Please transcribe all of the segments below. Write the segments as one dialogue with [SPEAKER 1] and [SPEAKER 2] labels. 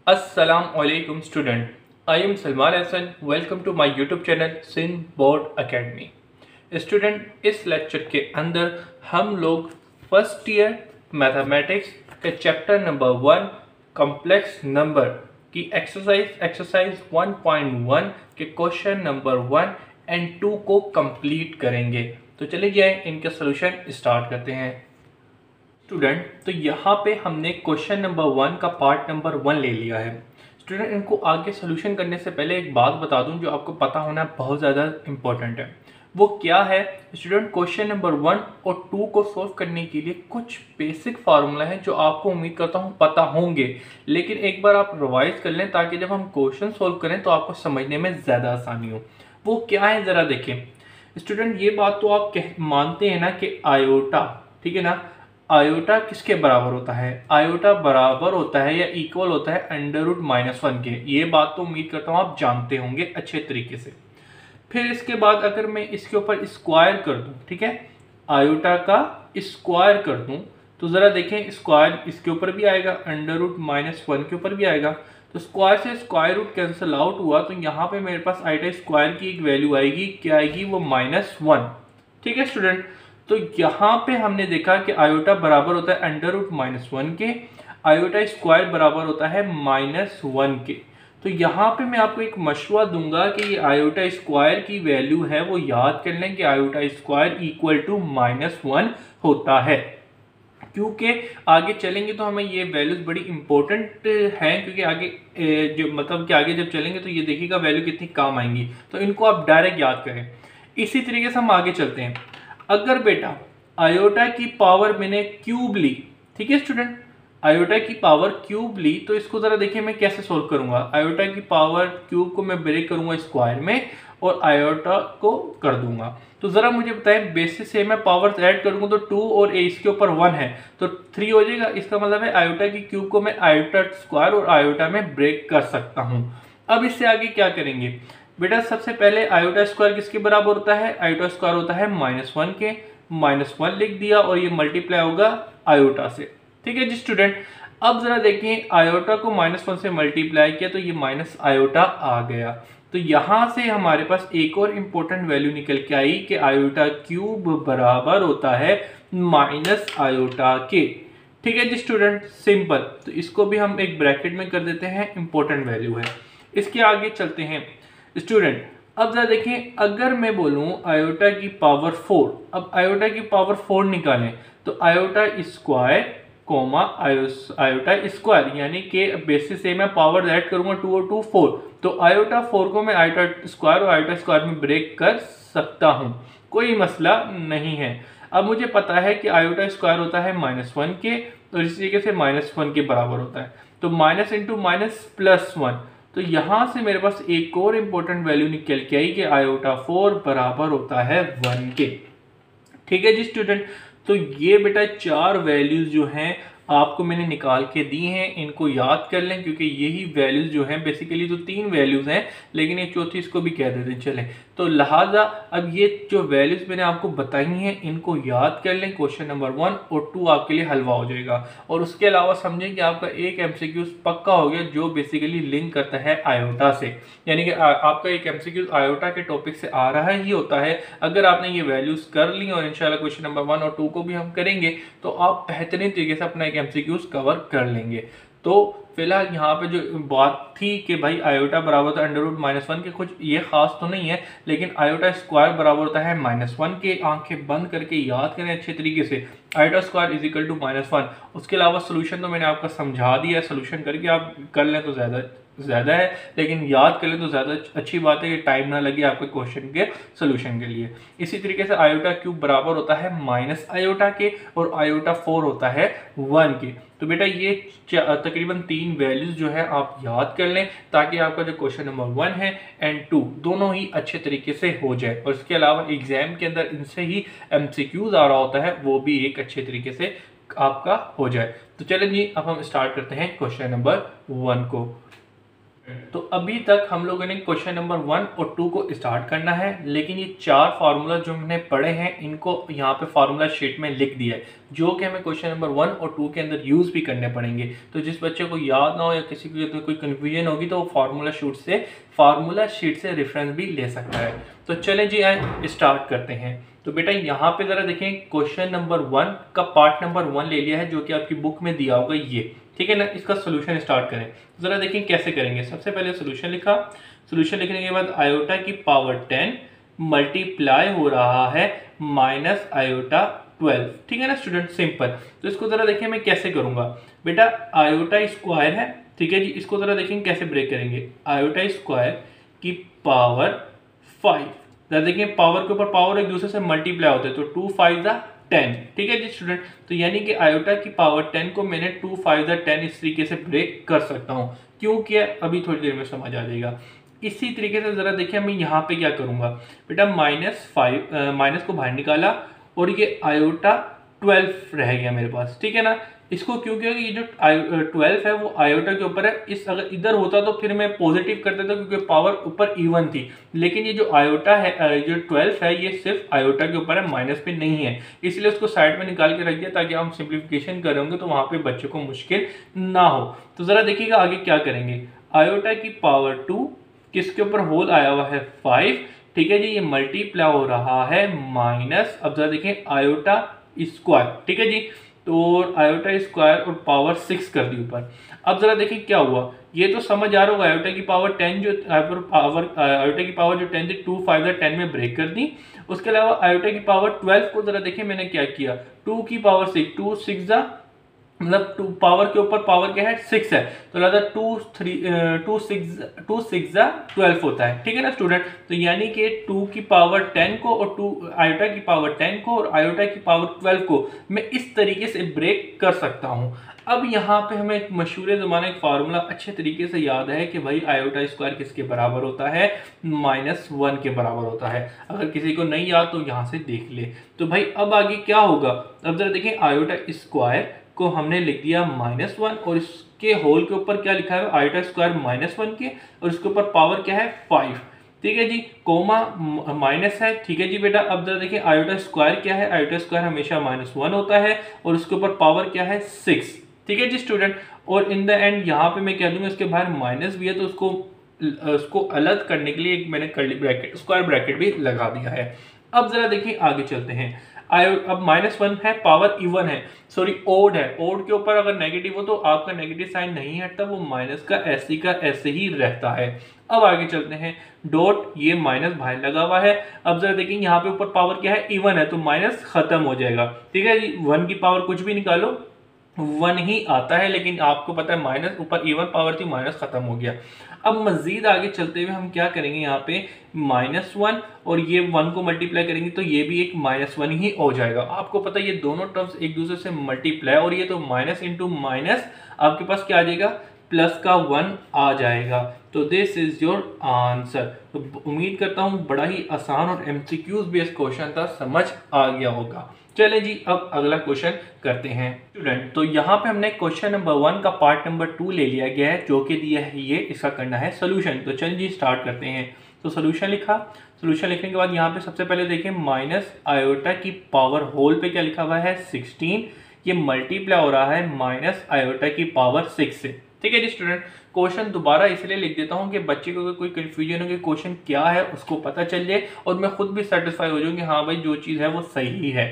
[SPEAKER 1] Assalamualaikum student. I am Salman Hassan. Welcome to my YouTube channel Sindh board academy. Student इस लेक्चर के अंदर हम लोग फर्स्ट ईयर मैथमेटिक्स के चैप्टर नंबर 1 कॉम्प्लेक्स नंबर की एक्सरसाइज 1.1 के क्वेश्चन नंबर 1 एंड 2 को कंप्लीट करेंगे। तो चलिए जाए इनके सोल्यूशन स्टार्ट करते हैं। स्टूडेंट तो यहाँ पे हमने क्वेश्चन नंबर 1 का पार्ट नंबर 1 ले लिया है। स्टूडेंट इनको आगे सोल्यूशन करने से पहले एक बात बता दूं जो आपको पता होना बहुत ज़्यादा इम्पोर्टेंट है। वो क्या है स्टूडेंट? क्वेश्चन नंबर 1 और 2 को सोल्व करने के लिए कुछ बेसिक फार्मूला है जो आपको उम्मीद करता हूँ पता होंगे, लेकिन एक बार आप रिवाइज कर लें ताकि जब हम क्वेश्चन सोल्व करें तो आपको समझने में ज़्यादा आसानी हो। वो क्या है ज़रा देखें। स्टूडेंट ये बात तो आप मानते हैं ना कि आयोटा, ठीक है ना, आयोटा किसके बराबर होता है? आयोटा बराबर होता है या इक्वल होता है √-1 के। ये बात तो उम्मीद करता हूँ आप जानते होंगे अच्छे तरीके से। फिर इसके बाद अगर मैं इसके ऊपर स्क्वायर कर दूं, ठीक है, आयोटा का स्क्वायर कर दूं तो ज़रा देखें स्क्वायर इसके ऊपर भी आएगा, √-1 के ऊपर भी आएगा। तो स्क्वायर से स्क्वायर रूट कैंसिल आउट हुआ तो यहाँ पे मेरे पास आयोटा स्क्वायर की एक वैल्यू आएगी, क्या आएगी? वो -1। ठीक है स्टूडेंट, तो यहाँ पे हमने देखा कि आयोटा बराबर होता है √-1 के, आयोटा स्क्वायर बराबर होता है -1 के। तो यहाँ पे मैं आपको एक मशवरा दूंगा कि ये आयोटा स्क्वायर की वैल्यू है वो याद कर लें कि आयोटा स्क्वायर इक्वल टू -1 होता है। क्योंकि आगे चलेंगे तो हमें ये वैल्यूज बड़ी इंपॉर्टेंट हैं, क्योंकि आगे जो मतलब कि आगे जब चलेंगे तो ये देखिएगा वैल्यू कितनी काम आएंगी, तो इनको आप डायरेक्ट याद करें। इसी तरीके से हम आगे चलते हैं। अगर बेटा आयोटा की पावर मैंने क्यूब ली, ठीक है स्टूडेंट, आयोटा की पावर क्यूब ली, तो इसको जरा देखिए मैं कैसे सोल्व करूंगा। आयोटा की पावर क्यूब को मैं ब्रेक करूंगा स्क्वायर में और आयोटा को कर दूंगा। तो जरा मुझे बताएं, बेसिस से मैं पावर ऐड करूंगा तो 2 और इसके ऊपर 1 है तो 3 हो जाएगा। इसका मतलब है आयोटा की क्यूब को मैं आयोटा स्क्वायर और आयोटा में ब्रेक कर सकता हूं। अब इससे आगे क्या करेंगे बेटा? सबसे पहले आयोटा स्क्वायर किसके बराबर होता है? आयोटा स्क्वायर होता है -1 के। -1 लिख दिया और ये मल्टीप्लाई होगा आयोटा से। ठीक है जी स्टूडेंट, अब जरा देखें आयोटा को -1 से मल्टीप्लाई किया तो ये माइनस आयोटा आ गया। तो यहां से हमारे पास एक और इंपॉर्टेंट वैल्यू निकल के आई कि आयोटा क्यूब बराबर होता है माइनस आयोटा के। ठीक है जी स्टूडेंट, सिंपल। तो इसको भी हम एक ब्रैकेट में कर देते हैं, इंपॉर्टेंट वैल्यू है। इसके आगे चलते हैं स्टूडेंट। अब जरा देखें, अगर मैं बोलूं आयोटा की पावर 4, अब आयोटा की पावर 4 निकालें तो iota square comma iota square, यानी कि बेसिस से मैं पावर ऐड करूंगा 2 और 2 4, तो आयोटा 4 को मैं आयोटा स्क्वायर और आयोटा स्क्वायर में ब्रेक कर सकता हूं, कोई मसला नहीं है। अब मुझे पता है कि आयोटा स्क्वायर होता है -1 के और इस तरीके से -1 के बराबर होता है, तो माइनस इंटू माइनस +1। तो यहां से मेरे पास एक और इंपॉर्टेंट वैल्यू निकल के आई कि आयोटा 4 बराबर होता है 1 के। ठीक है जी स्टूडेंट, तो ये बेटा 4 वैल्यूज जो हैं आपको मैंने निकाल के दी हैं, इनको याद कर लें क्योंकि यही वैल्यूज जो हैं बेसिकली तो 3 वैल्यूज हैं, लेकिन एक चौथी इसको भी कह देते हैं चलें। तो लिहाजा अब ये जो वैल्यूज मैंने आपको बताई हैं इनको याद कर लें। क्वेश्चन नंबर 1 और 2 आपके लिए हलवा हो जाएगा। और उसके अलावा समझें कि आपका एक MCQ पक्का हो गया जो बेसिकली लिंक करता है आयोटा से, यानी कि आपका एक MCQ आयोटा के टॉपिक से आ रहा ही होता है। अगर आपने ये वैल्यूज कर ली और इंशाल्लाह क्वेश्चन नंबर 1 और 2 को भी हम करेंगे तो आप बेहतरीन तरीके से अपना एक MCQs कवर कर लेंगे। तो फिलहाल यहाँ पे जो बात थी कि भाई आयोटा बराबर होता है √-1 के, कुछ ये खास तो नहीं है, लेकिन आयोटा स्क्वायर बराबर होता है -1 के। आंखें बंद करके याद करें अच्छे तरीके से, iota square is equal to -1। उसके अलावा सोल्यूशन तो मैंने आपको समझा दिया है, सोल्यूशन करके आप कर लें तो ज़्यादा है, लेकिन याद कर लें तो ज़्यादा अच्छी बात है कि टाइम ना लगे आपके क्वेश्चन के सोल्यूशन के लिए। इसी तरीके से आयोटा क्यूब बराबर होता है माइनस आयोटा के और आयोटा 4 होता है 1 के। तो बेटा ये तकरीबन 3 वैल्यूज जो है आप याद कर लें ताकि आपका जो क्वेश्चन नंबर 1 है एंड 2 दोनों ही अच्छे तरीके से हो जाए। और इसके अलावा एग्जाम के अंदर इनसे ही MCQs आ रहा होता है, वो भी एक अच्छे तरीके से आपका हो जाए। तो चलें जी, अब हम स्टार्ट करते हैं क्वेश्चन नंबर 1 को। तो अभी तक हम लोगों ने क्वेश्चन नंबर 1 और 2 को स्टार्ट करना है, लेकिन ये 4 फार्मूला जो हमने पढ़े हैं इनको यहाँ पे फार्मूला शीट में लिख दिया है, जो कि हमें क्वेश्चन नंबर 1 और 2 के अंदर यूज़ भी करने पड़ेंगे। तो जिस बच्चे को याद ना हो या किसी को तो कोई कन्फ्यूजन होगी तो वो फार्मूला शीट से रेफरेंस भी ले सकता है। तो चले जी आए स्टार्ट करते हैं। तो बेटा यहाँ पे ज़रा देखें, क्वेश्चन नंबर 1 का पार्ट नंबर 1 ले लिया है जो कि आपकी बुक में दिया होगा ये, ठीक है ना। इसका सोल्यूशन स्टार्ट करें, ज़रा देखें कैसे करेंगे। सबसे पहले सोल्यूशन लिखा, सोल्यूशन लिखने के बाद आयोटा की पावर 10 मल्टीप्लाई हो रहा है माइनस आयोटा 12, ठीक है ना स्टूडेंट, सिंपल। तो इसको ज़रा देखें मैं कैसे करूँगा। बेटा आयोटा स्क्वायर है, ठीक है जी, इसको ज़रा देखें कैसे ब्रेक करेंगे। आयोटा स्क्वायर की पावर 5, ज़रा देखें पावर के ऊपर पावर एक दूसरे से मल्टीप्लाई होते हैं, तो 2 5 10, ठीक है जी स्टूडेंट। तो यानी कि आयोटा की पावर 10 को मैंने 2 5 10 इस तरीके से ब्रेक कर सकता हूँ। क्यों किया अभी थोड़ी देर में समझ आ जाएगा। इसी तरीके से ज़रा देखिए मैं यहाँ पे क्या करूँगा। बेटा माइनस को बाहर निकाला और ये आयोटा 12 रह गया मेरे पास, ठीक है ना। इसको क्यों किया कि ये जो 12 है वो आयोटा के ऊपर है, इस अगर इधर होता तो फिर मैं पॉजिटिव कर देता क्योंकि पावर ऊपर इवन थी, लेकिन ये जो आयोटा है जो 12 है ये सिर्फ आयोटा के ऊपर है, माइनस पे नहीं है, इसलिए उसको साइड में निकाल के रख दिया ताकि हम सिंप्लीफिकेशन कर रहे होंगे तो वहाँ पे बच्चे को मुश्किल ना हो। तो ज़रा देखिएगा आगे क्या करेंगे। आयोटा की पावर 2 किसके ऊपर होल आया हुआ है 5, ठीक है जी, ये मल्टीप्लाई हो रहा है माइनस, अब जरा देखें आयोटा स्क्वायर, ठीक है जी, तो आयोटा स्क्वायर और पावर 6 कर दी ऊपर। अब जरा देखिए क्या हुआ, ये तो समझ आ रहा होगा। आयोटा की पावर 10 जो आयोटा की पावर जो 10 थी 2 5 10 में ब्रेक कर दी। उसके अलावा आयोटा की पावर 12 को जरा देखिए मैंने क्या किया, 2 की पावर 6, 2 6 मतलब 2 पावर के ऊपर पावर क्या है 6 है, तो लगा 2 6 12 होता है, ठीक है ना स्टूडेंट। तो यानी कि 2 की पावर 10 को और 2 आयोटा की पावर 10 को और आयोटा की पावर 12 को मैं इस तरीके से ब्रेक कर सकता हूं। अब यहाँ पे हमें एक मशहूर ज़माने एक फार्मूला अच्छे तरीके से याद है कि भाई आयोटा स्क्वायर किसके बराबर होता है, -1 के बराबर होता है। अगर किसी को नहीं याद तो यहाँ से देख ले। तो भाई अब आगे क्या होगा, अब जरा देखें आयोटा स्क्वायर को हमने लिख दिया -1 और इसके होल के ऊपर क्या लिखा है आयोटा स्क्वायर -1 के, और इसके ऊपर पावर क्या है 5, ठीक है जी, कोमा माइनस है, ठीक है जी बेटा। अब जरा देखिए आयोटा स्क्वायर क्या है, आयोटा स्क्वायर हमेशा -1 होता है और उसके ऊपर पावर क्या है 6, ठीक है जी स्टूडेंट। और इन द एंड यहाँ पे मैं कह दूंगा इसके बाहर माइनस भी है तो उसको अलग करने के लिए एक मैंने कर्ली ब्रैकेट स्क्वायर ब्रैकेट भी लगा दिया है। अब जरा देखिए आगे चलते हैं। अब -1 है, पावर इवन है, सॉरी ओड है, ओड के ऊपर अगर नेगेटिव हो तो आपका नेगेटिव साइन नहीं हटता, वो माइनस का ऐसे ही रहता है। अब आगे चलते हैं, डॉट ये माइनस बाहर लगा हुआ है। अब जरा देखिए यहाँ पे ऊपर पावर क्या है इवन है तो माइनस खत्म हो जाएगा, ठीक है जी। 1 की पावर कुछ भी निकालो 1 ही आता है, लेकिन आपको पता है माइनस ऊपर इवन पावर थी माइनस खत्म हो गया। अब मजीद आगे चलते हुए हम क्या करेंगे, यहाँ पे -1 और ये 1 को मल्टीप्लाई करेंगे तो ये भी एक -1 ही हो जाएगा। आपको पता है ये दोनों टर्म्स एक दूसरे से मल्टीप्लाई, और ये तो माइनस इंटू माइनस आपके पास क्या आ जाएगा प्लस का 1 आ जाएगा। तो दिस इज योर आंसर। तो उम्मीद करता हूँ बड़ा ही आसान और MCQs बेस्ड क्वेश्चन था, समझ आ गया होगा। चले जी अब अगला क्वेश्चन करते हैं स्टूडेंट। तो यहाँ पे हमने क्वेश्चन नंबर 1 का पार्ट नंबर 2 ले लिया गया है जो कि दिया है ये, इसका करना है सोल्यूशन। तो चलिए जी स्टार्ट करते हैं। तो सोल्यूशन लिखा, सोल्यूशन लिखने के बाद यहाँ पे सबसे पहले देखें माइनस आयोटा की पावर होल पे क्या लिखा हुआ है 16, ये मल्टीप्लाई हो रहा है माइनस आयोटा की पावर 6 से, ठीक है जी स्टूडेंट। क्वेश्चन दोबारा इसलिए लिख देता हूँ कि बच्चे को कोई कंफ्यूजन हो कि क्वेश्चन क्या है उसको पता चल जाए और मैं खुद भी सेटिस्फाई हो जाऊँ कि हाँ भाई जो चीज़ है वो सही है।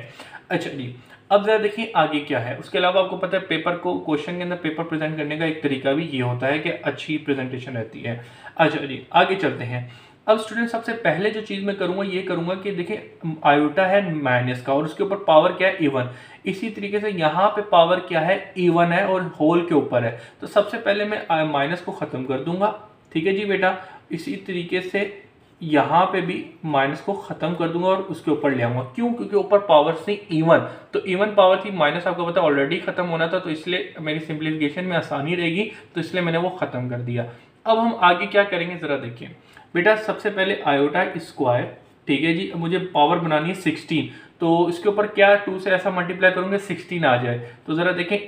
[SPEAKER 1] अच्छा जी अब जरा देखिए आगे क्या है। उसके अलावा आपको पता है पेपर को क्वेश्चन के अंदर पेपर प्रेजेंट करने का एक तरीका भी ये होता है कि अच्छी प्रेजेंटेशन रहती है। अच्छा जी आगे चलते हैं। अब स्टूडेंट सबसे पहले जो चीज़ मैं करूँगा ये करूँगा कि देखिए आयोटा है माइनस का और उसके ऊपर पावर क्या है इवन, इसी तरीके से यहाँ पे पावर क्या है इवन है और होल के ऊपर है। तो सबसे पहले मैं माइनस को ख़त्म कर दूंगा, ठीक है जी बेटा। इसी तरीके से यहाँ पे भी माइनस को ख़त्म कर दूंगा और उसके ऊपर ले आऊँगा। क्यों? क्योंकि ऊपर पावर से इवन, तो इवन पावर थी, माइनस आपको पता ऑलरेडी ख़त्म होना था, तो इसलिए मेरी सिंप्लीफिकेशन में आसानी रहेगी, तो इसलिए मैंने वो ख़त्म कर दिया। अब हम आगे क्या करेंगे ज़रा देखिए बेटा। सबसे पहले आयोटा स्क्वायर, ठीक है जी, अब मुझे पावर बनानी है 16, तो इसके ऊपर क्या 2 से ऐसा मल्टीप्लाई करूंगे 16 आ जाए। तो ज़रा देखें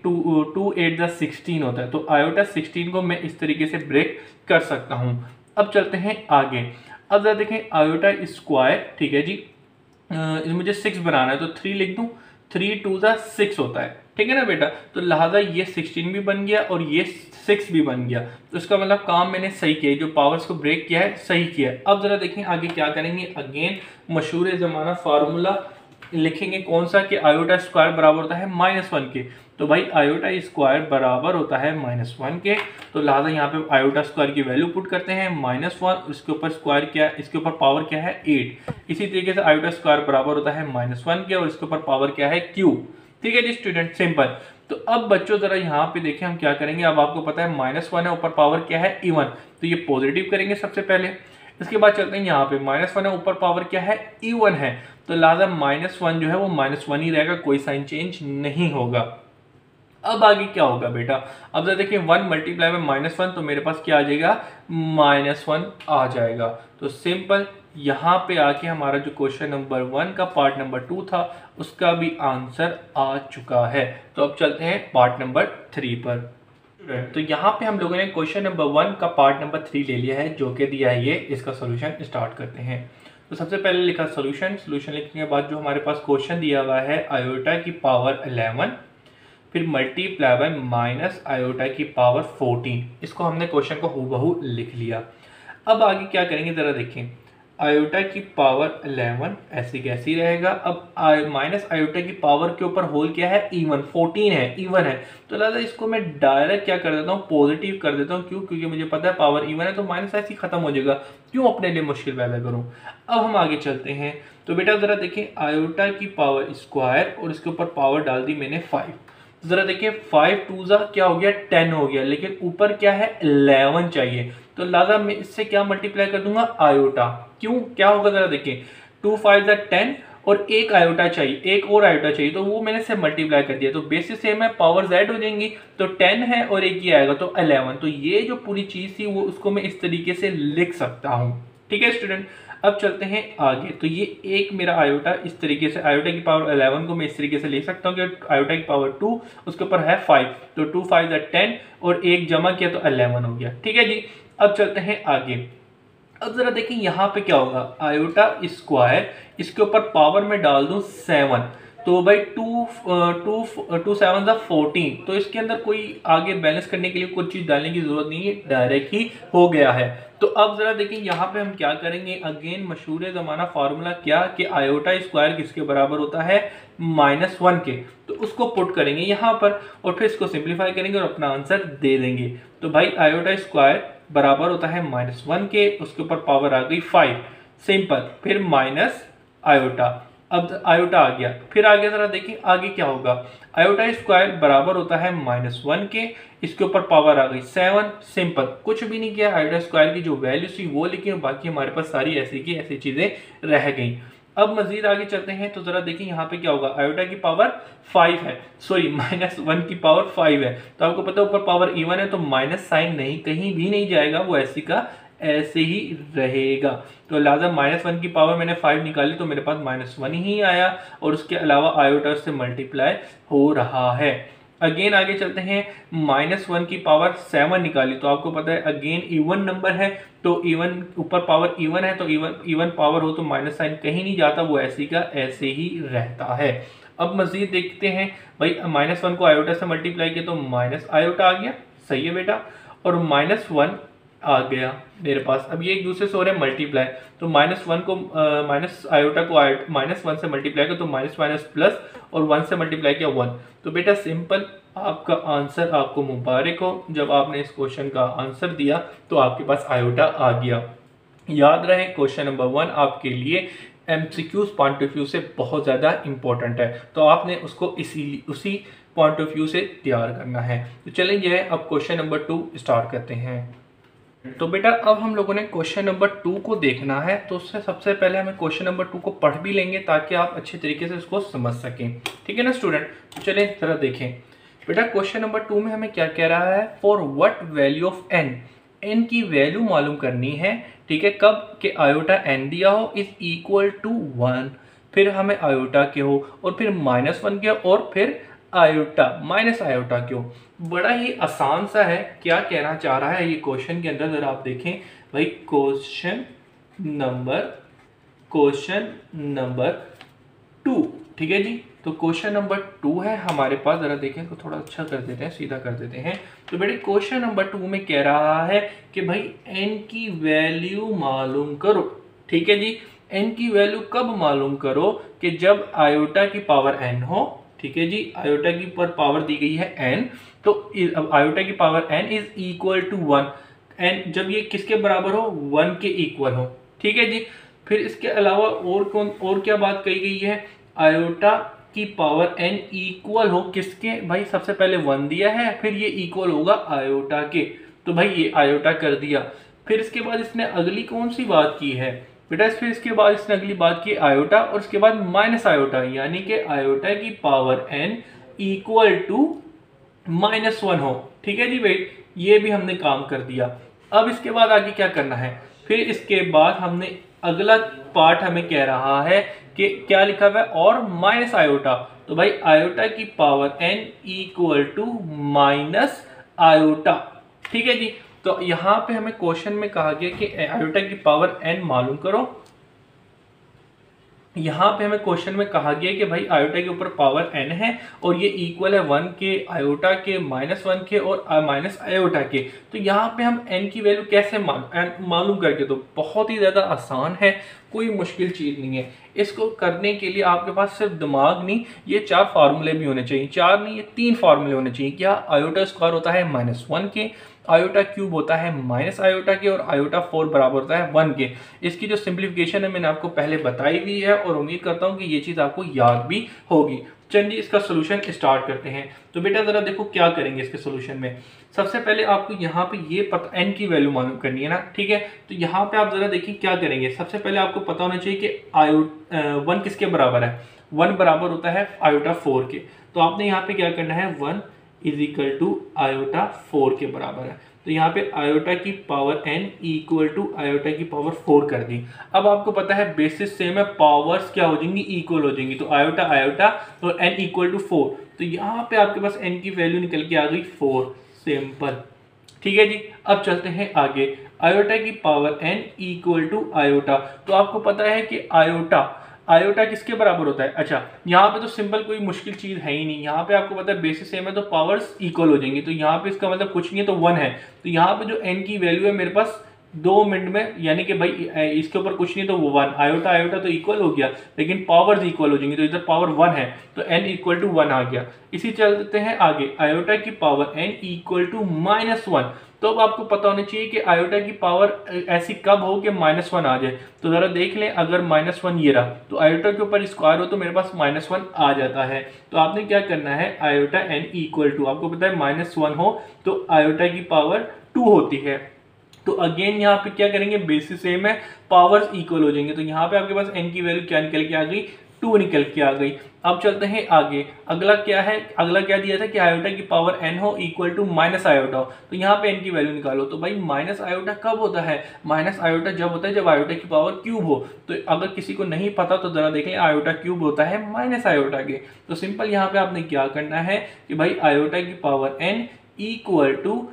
[SPEAKER 1] 2 8 जा 16 होता है, तो आयोटा 16 को मैं इस तरीके से ब्रेक कर सकता हूँ। अब चलते हैं आगे। अब ज़रा देखें आयोटा स्क्वायर, ठीक है जी, मुझे 6 बनाना है तो 3 लिख दूँ, 3 2 जा 6 होता है, ठीक है ना बेटा। तो लिहाजा ये 16 भी बन गया और ये 6 भी बन गया। तो इसका मतलब काम मैंने सही किया, जो पावर्स को ब्रेक किया है सही किया है। अब जरा देखें आगे क्या करेंगे। अगेन मशहूर ज़माना फार्मूला लिखेंगे, कौन सा, कि आयोटा स्क्वायर बराबर होता है -1 के। तो भाई आयोटा स्क्वायर बराबर होता है -1 के, तो लिहाजा यहाँ पे आयोटा स्क्वायर की वैल्यू पुट करते हैं -1, इसके ऊपर स्क्वायर क्या है, इसके ऊपर पावर क्या है 8। इसी तरीके से आयोटा स्क्वायर बराबर होता है -1 के और इसके ऊपर पावर क्या है q। ठीक है जी स्टूडेंट, सिंपल। तो अब बच्चों जरा यहाँ पे देखें हम क्या करेंगे। अब आपको पता है -1 है, ऊपर पावर क्या है इवन, तो ये पॉजिटिव करेंगे सबसे पहले। इसके बाद चलते हैं यहाँ पे -1 है, ऊपर पावर क्या है इवन है, तो लिहाजा -1 जो है वो -1 ही रहेगा, कोई साइन चेंज नहीं होगा। अब आगे क्या होगा बेटा, अब जरा देखिए 1 मल्टीप्लाई में -1, तो मेरे पास क्या आ जाएगा -1 आ जाएगा। तो सिंपल, यहाँ पे आके हमारा जो क्वेश्चन नंबर 1 का पार्ट नंबर 2 था उसका भी आंसर आ चुका है। तो अब चलते हैं पार्ट नंबर 3 पर। तो यहाँ पे हम लोगों ने क्वेश्चन नंबर 1 का पार्ट नंबर 3 ले लिया है, जो कि दिया है ये। इसका सोल्यूशन स्टार्ट करते हैं। तो सबसे पहले लिखा सोल्यूशन लिखने के बाद जो हमारे पास क्वेश्चन दिया हुआ है आयोटा की पावर 11, फिर मल्टीप्लाई बाय माइनस आयोटा की पावर 14, इसको हमने क्वेश्चन को हूबहू लिख लिया। अब आगे क्या करेंगे जरा देखें। आयोटा की पावर 11 ऐसी कैसी रहेगा। अब माइनस आयोटा की पावर के ऊपर होल क्या है इवन, 14 है, इवन है, तो लिहाजा इसको मैं डायरेक्ट क्या कर देता हूँ पॉजिटिव कर देता हूँ। क्यों, क्योंकि मुझे पता है पावर इवन है, तो माइनस ऐसे ही खत्म हो जाएगा, क्यों अपने लिए मुश्किल पैदा करूँ। अब हम आगे चलते हैं। तो बेटा जरा देखें आयोटा की पावर स्क्वायर और इसके ऊपर पावर डाल दी मैंने 5। जरा देखिए 5 2 जा क्या हो गया 10 हो गया, लेकिन ऊपर क्या है 11 चाहिए, तो लिहाजा मैं इससे क्या मल्टीप्लाई कर दूंगा आयोटा। क्यों, क्या होगा जरा देखिए 2 5 जा 10 और एक आयोटा चाहिए, एक और आयोटा चाहिए, तो वो मैंने से मल्टीप्लाई कर दिया, तो बेसिस सेम है, पावर जेड हो जाएंगी, तो 10 है और एक ही आएगा तो 11। तो ये जो पूरी चीज थी वो उसको मैं इस तरीके से लिख सकता हूँ। ठीक है स्टूडेंट, अब चलते हैं आगे। तो ये एक मेरा आयोटा इस तरीके से, आयोटा की पावर 11 को मैं इस तरीके से ले सकता हूँ कि आयोटा की पावर 2 उसके ऊपर है 5, तो 2 5 जा 10 और एक जमा किया तो 11 हो गया। ठीक है जी, अब चलते हैं आगे। अब जरा देखिए यहाँ पे क्या होगा, आयोटा स्क्वायर इसके ऊपर पावर में डाल दूं 7, तो भाई 2 7 जा 14, तो इसके अंदर कोई आगे बैलेंस करने के लिए कुछ चीज डालने की जरूरत नहीं है, डायरेक्ट ही हो गया है। तो अब जरा देखिए यहाँ पे हम क्या करेंगे। अगेन मशहूर जमाना फार्मूला क्या कि आयोटा स्क्वायर किसके बराबर होता है -1 के, तो उसको पुट करेंगे यहाँ पर और फिर इसको सिंप्लीफाई करेंगे और अपना आंसर दे देंगे। तो भाई आयोटा स्क्वायर बराबर होता है -1 के, उसके ऊपर पावर आ गई 5, सिंपल, फिर माइनस आयोटा। अब आयोटा आ गया, फिर आगे जरा देखिए आगे क्या होगा। आयोटा स्क्वायर बराबर होता है -1 के, इसके ऊपर पावर आ गई 7, सिंपल, कुछ भी नहीं किया, आयोटा स्क्वायर की जो वैल्यू थी वो लिखी और बाकी हमारे पास सारी ऐसी की ऐसी चीजें रह गई। अब मजीद आगे चलते हैं। तो जरा देखिए यहाँ पे क्या होगा, आयोटा की पावर 5 है, सॉरी -1 की पावर 5 है, तो आपको पता है ऊपर पावर इवन है, तो माइनस साइन नहीं कहीं भी नहीं जाएगा, वो ऐसी का ऐसे ही रहेगा। तो लिहाजा -1 की पावर मैंने 5 निकाली तो मेरे पास -1 ही आया और उसके अलावा आयोटा से मल्टीप्लाई हो रहा है। अगेन आगे चलते हैं, -1 की पावर 7 निकाली, तो आपको पता है अगेन इवन नंबर है, तो इवन ऊपर पावर इवन है, तो इवन पावर हो तो माइनस साइन कहीं नहीं जाता, वो ऐसी का ऐसे ही रहता है। अब मजीद देखते हैं भाई, -1 को आयोटा से मल्टीप्लाई किया तो माइनस आयोटा आ गया, सही है बेटा, और -1 आ गया मेरे पास। अब ये एक दूसरे से हो रहे हैं मल्टीप्लाई, तो -1 को माइनस आयोटा को -1 से मल्टीप्लाई किया तो माइनस माइनस प्लस और 1 से मल्टीप्लाई किया 1। तो बेटा सिंपल, आपका आंसर आपको मुबारक हो, जब आपने इस क्वेश्चन का आंसर दिया तो आपके पास आयोटा आ गया। याद रहे क्वेश्चन नंबर 1 आपके लिए MCQs पॉइंट ऑफ व्यू से बहुत ज़्यादा इंपॉर्टेंट है, तो आपने उसको उसी पॉइंट ऑफ व्यू से तैयार करना है। तो चलिए अब क्वेश्चन नंबर 2 स्टार्ट करते हैं। तो बेटा अब हम लोगों ने क्वेश्चन नंबर 2 को देखना है, तो उससे सबसे पहले हमें क्वेश्चन नंबर 2 को पढ़ भी लेंगे ताकि आप अच्छे तरीके से इसको समझ सकें। ठीक है ना स्टूडेंट, तो चलिए जरा देखें। बेटा क्वेश्चन नंबर 2 में हमें क्या कह रहा है, for what value of n की वैल्यू मालूम करनी है। ठीक है, कब के आयोटा n दिया हो इज इक्वल टू 1, फिर हमें आयोटा के हो, और फिर -1 के, और फिर आयोटा माइनस आयोटा के हो। बड़ा ही आसान सा है। क्या कहना चाह रहा है ये क्वेश्चन के अंदर, जरा आप देखें भाई। क्वेश्चन नंबर 2, ठीक है जी। तो क्वेश्चन नंबर 2 है हमारे पास, जरा देखें तो थोड़ा अच्छा कर देते हैं, सीधा कर देते हैं। तो बेटे क्वेश्चन नंबर 2 में कह रहा है कि भाई n की वैल्यू मालूम करो, ठीक है जी। n की वैल्यू कब मालूम करो? कि जब आयोटा की पावर n हो, ठीक है जी। आयोटा की पावर दी गई है n, तो आयोटा की power n is equal to 1, n जब ये किसके बराबर हो? 1 के इक्वल हो, ठीक है जी। फिर इसके अलावा और क्या बात कही गई है? आयोटा की पावर n इक्वल हो किसके? भाई सबसे पहले 1 दिया है, फिर ये इक्वल होगा आयोटा के, तो भाई ये आयोटा कर दिया। फिर इसके बाद इसने अगली कौन सी बात की है बेटा? फिर इसके बाद इसने अगली बात की आयोटा, और उसके बाद माइनस आयोटा, यानी कि आयोटा की पावर n इक्वल टू -1 हो, ठीक है जी भाई। ये भी हमने काम कर दिया। अब इसके बाद आगे क्या करना है? फिर इसके बाद हमने अगला पार्ट हमें कह रहा है कि क्या लिखा हुआ है? और माइनस आयोटा, तो भाई आयोटा की power n equal to minus iota, ठीक है जी। तो यहां पे हमें क्वेश्चन में कहा गया कि आयोटा की पावर n मालूम करो। यहाँ पे हमें क्वेश्चन में कहा गया कि भाई आयोटा के ऊपर पावर n है, और ये इक्वल है 1 के, आयोटा के, -1 के, और माइनस आयोटा के। तो यहाँ पे हम n की वैल्यू कैसे मालूम करके? तो बहुत ही ज़्यादा आसान है, कोई मुश्किल चीज़ नहीं है। इसको करने के लिए आपके पास सिर्फ दिमाग नहीं, ये 4 फार्मूले भी होने चाहिए। 4 नहीं, ये 3 फार्मूले होने चाहिए। क्या? आयोटा स्क्वायर होता है -1 के, आयोटा क्यूब होता है माइनस आयोटा के, और आयोटा 4 बराबर होता है 1 के। इसकी जो सिंप्लीफिकेशन है मैंने आपको पहले बताई हुई है, और उम्मीद करता हूँ कि ये चीज़ आपको याद भी होगी। चलिए इसका सोल्यूशन स्टार्ट करते हैं। तो बेटा ज़रा देखो क्या करेंगे इसके सोल्यूशन में। सबसे पहले आपको यहाँ पे ये पता n की वैल्यू मालूम करनी है ना, ठीक है। तो यहाँ पे आप ज़रा देखिए क्या करेंगे। सबसे पहले आपको पता होना चाहिए कि 1 किसके बराबर है? 1 बराबर होता है आयोटा 4 के। तो आपने यहाँ पे क्या करना है? 1 इज इक्वल टू आयोटा 4 के बराबर है। तो यहाँ पे आयोटा की power n equal to iota की पावर 4 कर दी। अब आपको पता है बेसिस सेम है, पावर्स क्या हो जाएंगी? इक्वल हो जाएंगी। तो आयोटा आयोटा और n इक्वल टू 4, तो यहाँ पे आपके पास n की वैल्यू निकल के आ गई 4, सिंपल, ठीक है जी। अब चलते हैं आगे। आयोटा की power n equal to iota, तो आपको पता है कि आयोटा किसके बराबर होता है? अच्छा, यहाँ पे तो सिंपल कोई मुश्किल चीज़ है ही नहीं। यहाँ पे आपको पता है बेसिस सेम है तो पावर्स इक्वल हो जाएंगी। तो यहाँ पे इसका मतलब कुछ नहीं है, तो 1 है। तो यहाँ पे जो n की वैल्यू है मेरे पास 2 मिनट में, यानी कि भाई इसके ऊपर कुछ नहीं तो वो 1, आयोटा आयोटा तो इक्वल हो गया, लेकिन पावर्स इक्वल हो जाएंगी। तो इधर पावर 1 है, तो n इक्वल टू 1 आ गया। इसी चलते हैं आगे। आयोटा की पावर n इक्वल टू -1, तो अब आपको पता होना चाहिए कि आयोटा की पावर ऐसी कब हो कि -1 आ जाए। तो ज़रा देख लें, अगर -1 ये रहा, तो आयोटा के ऊपर स्क्वायर हो तो मेरे पास -1 आ जाता है। तो आपने क्या करना है? आयोटा n इक्वल टू, आपको पता है -1 हो तो आयोटा की पावर 2 होती है। तो अगेन यहाँ पे क्या करेंगे? बेसिस सेम है, पावर्स इक्वल हो जाएंगे। तो यहाँ पे आपके पास n की वैल्यू क्या निकल के आ गई? 2 निकल के आ गई। अब चलते हैं आगे। अगला क्या है? अगला क्या दिया था कि आयोटा की पावर n हो इक्वल टू माइनस आयोटा हो। तो यहाँ पे n की वैल्यू निकालो। तो भाई माइनस आयोटा कब होता है? माइनस आयोटा जब होता है जब आयोटा की पावर क्यूब हो। तो अगर किसी को नहीं पता तो जरा देखें, आयोटा क्यूब होता है माइनस आयोटा के। तो सिंपल यहाँ पे आपने क्या करना है कि भाई आयोटा की power n equal to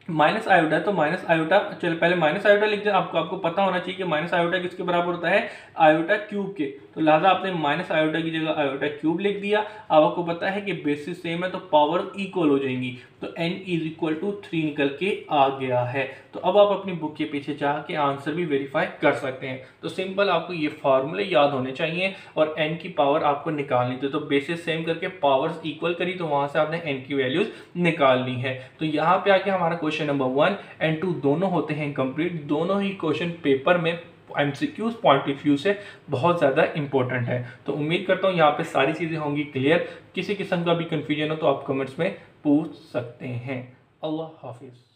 [SPEAKER 1] minus iota, तो माइनस आयोटा, चलो पहले माइनस आयोटा लिख दें। आपको पता होना चाहिए कि माइनस आयोटा किसके बराबर होता है? आयोटा क्यूब के। तो लिहाजा आपने माइनस आयोटा की जगह आयोटा क्यूब लिख दिया। अब आपको पता है कि बेसिस सेम है तो पावर इक्वल हो जाएंगी। तो n इज इक्वल टू 3 निकल के आ गया है। तो अब आप अपनी बुक के पीछे जाके आंसर भी वेरीफाई कर सकते हैं। तो सिंपल आपको ये फार्मूले याद होने चाहिए और n की पावर आपको निकालनी थी। तो बेसिस सेम करके पावर्स इक्वल करी तो वहां से आपने n की वैल्यूज निकालनी है। तो यहाँ पे आके हमारा क्वेश्चन नंबर 1 एंड 2 दोनों होते हैं कंप्लीट। दोनों ही क्वेश्चन पेपर में MCQs पॉइंट ऑफ व्यू से बहुत ज़्यादा इंपॉर्टेंट है। तो उम्मीद करता हूँ यहाँ पे सारी चीज़ें होंगी क्लियर। किसी किस्म का भी कंफ्यूजन हो तो आप कमेंट्स में पूछ सकते हैं। अल्लाह हाफिज़।